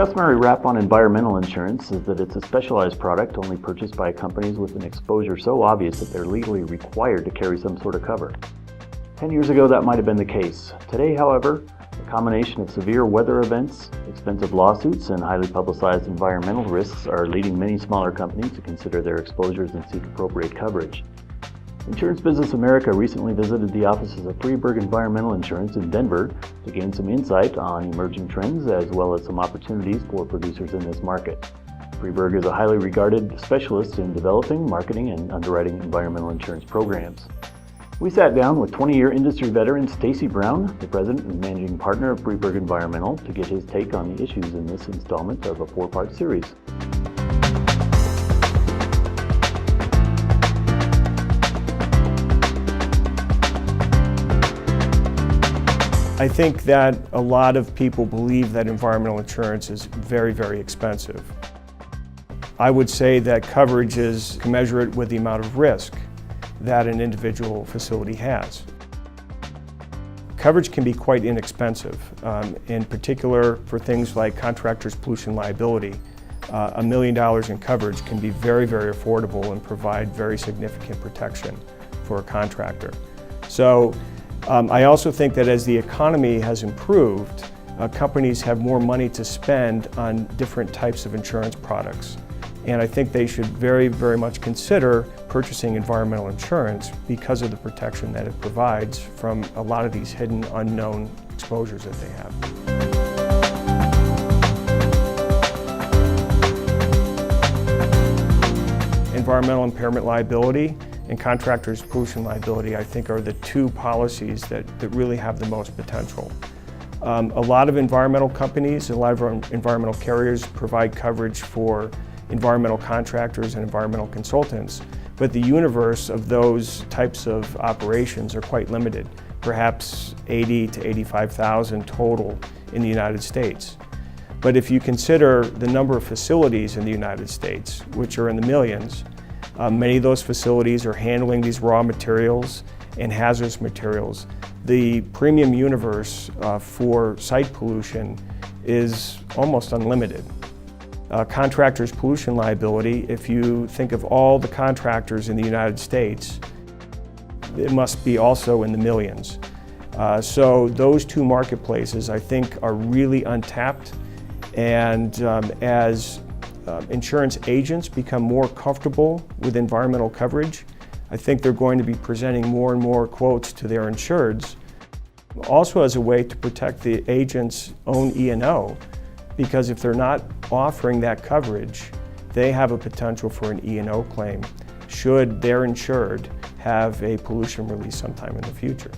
customary wrap on environmental insurance is that it's a specialized product only purchased by companies with an exposure so obvious that they're legally required to carry some sort of cover. 10 years ago, that might have been the case. Today, however, a combination of severe weather events, expensive lawsuits, and highly publicized environmental risks are leading many smaller companies to consider their exposures and seek appropriate coverage. Insurance Business America recently visited the offices of Freberg Environmental Insurance in Denver to gain some insight on emerging trends as well as some opportunities for producers in this market. Freberg is a highly regarded specialist in developing, marketing, and underwriting environmental insurance programs. We sat down with 20-year industry veteran Stacy Brown, the president and managing partner of Freberg Environmental, to get his take on the issues in this installment of a 4-part series. I think that a lot of people believe that environmental insurance is very, very expensive. I would say that coverage is commensurate with the amount of risk that an individual facility has. Coverage can be quite inexpensive, in particular for things like contractors' pollution liability. $1 million in coverage can be very, very affordable and provide very significant protection for a contractor. So I also think that as the economy has improved, companies have more money to spend on different types of insurance products. And I think they should very, very much consider purchasing environmental insurance because of the protection that it provides from a lot of these hidden, unknown exposures that they have. Environmental impairment liability and contractors' pollution liability, I think, are the two policies that really have the most potential. A lot of environmental companies, a lot of our environmental carriers provide coverage for environmental contractors and environmental consultants, but the universe of those types of operations are quite limited, perhaps 80 to 85,000 total in the United States. But if you consider the number of facilities in the United States, which are in the millions, many of those facilities are handling these raw materials and hazardous materials. The premium universe for site pollution is almost unlimited. Contractors' pollution liability, if you think of all the contractors in the United States, it must be also in the millions. So those two marketplaces, I think, are really untapped. And as insurance agents become more comfortable with environmental coverage, I think they're going to be presenting more and more quotes to their insureds, also as a way to protect the agent's own E&O, because if they're not offering that coverage, they have a potential for an E&O claim should their insured have a pollution release sometime in the future.